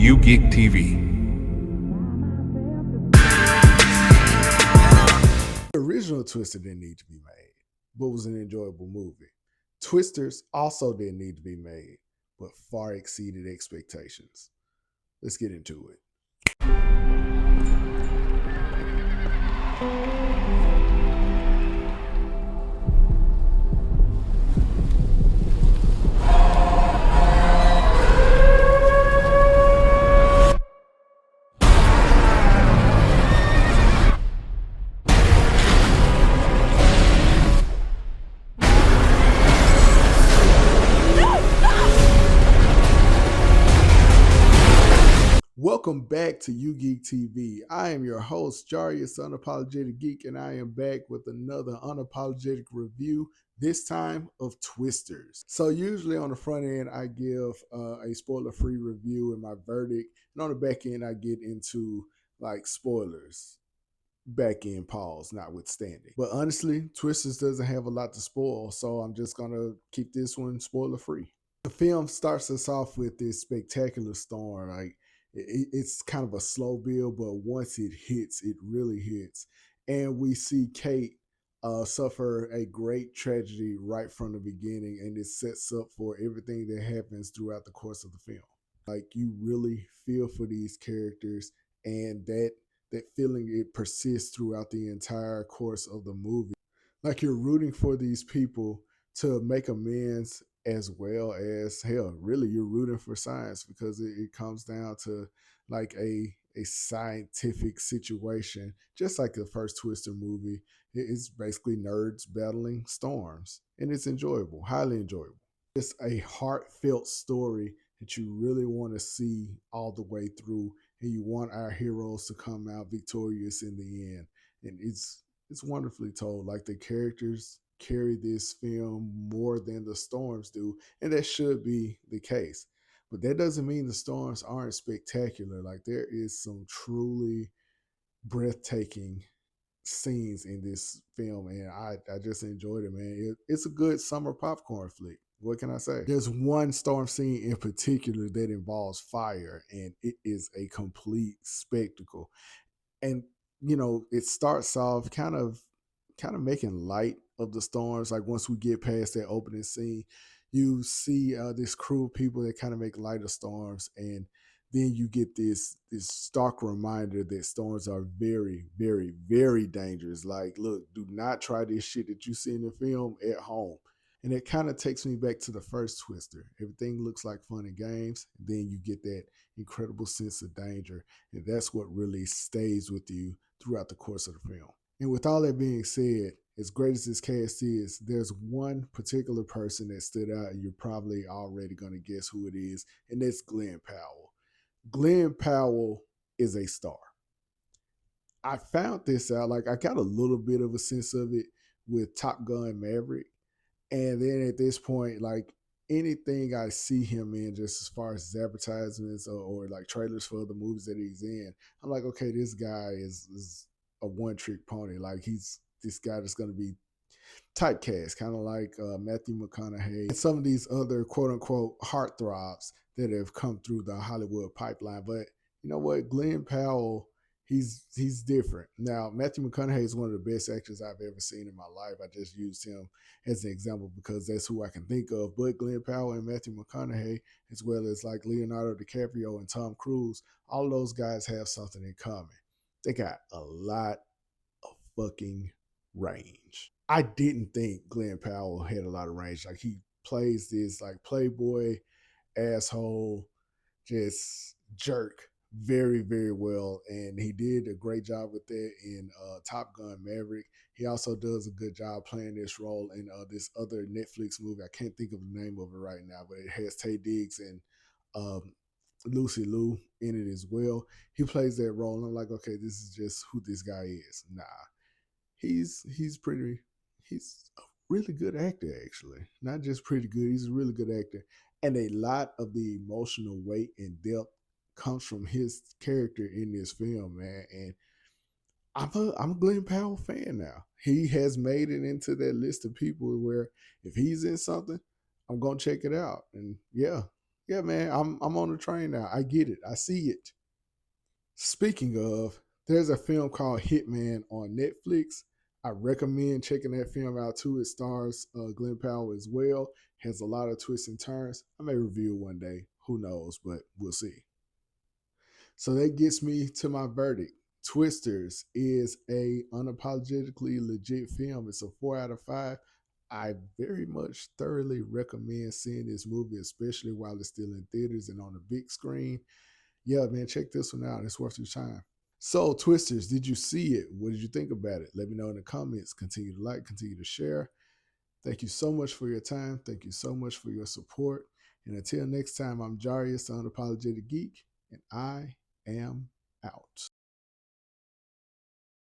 U-GeekTV. The original Twister didn't need to be made, but was an enjoyable movie. Twisters also didn't need to be made, but far exceeded expectations. Let's get into it. Welcome back to U-GeekTV. I am your host, Jarius, Unapologetic Geek, and I am back with another unapologetic review, this time of Twisters. So usually on the front end, I give a spoiler-free review and my verdict, and on the back end, I get into like spoilers. Back end pause notwithstanding. But honestly, Twisters doesn't have a lot to spoil, so I'm just gonna keep this one spoiler-free. The film starts us off with this spectacular storm. Like it's kind of a slow build, but once it hits, it really hits. And we see Kate suffer a great tragedy right from the beginning, and it sets up for everything that happens throughout the course of the film. Like you really feel for these characters, and that feeling, it persists throughout the entire course of the movie. Like you're rooting for these people to make amends, as well as hell, really you're rooting for science, because it comes down to like a scientific situation, just like the first Twister movie. It's basically nerds battling storms, and it's enjoyable, highly enjoyable. It's a heartfelt story that you really want to see all the way through, and you want our heroes to come out victorious in the end. And it's wonderfully told. Like the characters carry this film more than the storms do, and that should be the case. But that doesn't mean the storms aren't spectacular. Like there is some truly breathtaking scenes in this film, and I just enjoyed it, man. It's a good summer popcorn flick. What can I say? There's one storm scene in particular that involves fire, and it is a complete spectacle. And it starts off kind of making light of the storms. Like once we get past that opening scene, you see this crew of people that kind of make light of storms, and then you get this stark reminder that storms are very, very, very dangerous. Like, look, do not try this shit that you see in the film at home. And it kind of takes me back to the first Twister. Everything looks like fun and games. Then you get that incredible sense of danger. And that's what really stays with you throughout the course of the film. And with all that being said, as great as this cast is, there's one particular person that stood out, and you're probably already going to guess who it is, and that's Glen Powell. Glen Powell is a star. I found this out, like I got a little bit of a sense of it with Top Gun Maverick. And then at this point, like anything I see him in, just as far as his advertisements or like trailers for the movies that he's in, I'm like, okay, this guy is a one-trick pony. Like he's this guy that's going to be typecast, kind of like Matthew McConaughey and some of these other quote-unquote heartthrobs that have come through the Hollywood pipeline. But you know what? Glen Powell, he's different. Now, Matthew McConaughey is one of the best actors I've ever seen in my life. I just used him as an example because that's who I can think of. But Glen Powell and Matthew McConaughey, as well as like Leonardo DiCaprio and Tom Cruise, all those guys have something in common. They got a lot of fucking range. I didn't think Glen Powell had a lot of range. Like he plays this like playboy, asshole, just jerk very, very well. And he did a great job with that in Top Gun Maverick. He also does a good job playing this role in this other Netflix movie. I can't think of the name of it right now, but it has Taye Diggs and Lucy Liu in it as well. He plays that role, and I'm like, okay, this is just who this guy is. Nah, he's a really good actor, actually. Not just pretty good, he's a really good actor. And a lot of the emotional weight and depth comes from his character in this film, man. And I'm a Glen Powell fan now. He has made it into that list of people where if he's in something, I'm gonna check it out. And yeah, Yeah, man, I'm on the train now. I get it. I see it. Speaking of, there's a film called Hitman on Netflix. I recommend checking that film out too. It stars Glen Powell as well. Has a lot of twists and turns. I may review it one day. Who knows? But we'll see. So that gets me to my verdict. Twisters is a unapologetically legit film. It's a 4 out of 5. I very much thoroughly recommend seeing this movie, especially while it's still in theaters and on the big screen. Yeah, man, check this one out. It's worth your time. So, Twisters, did you see it? What did you think about it? Let me know in the comments. Continue to like, continue to share. Thank you so much for your time. Thank you so much for your support. And until next time, I'm Jarius, the Unapologetic Geek, and I am out.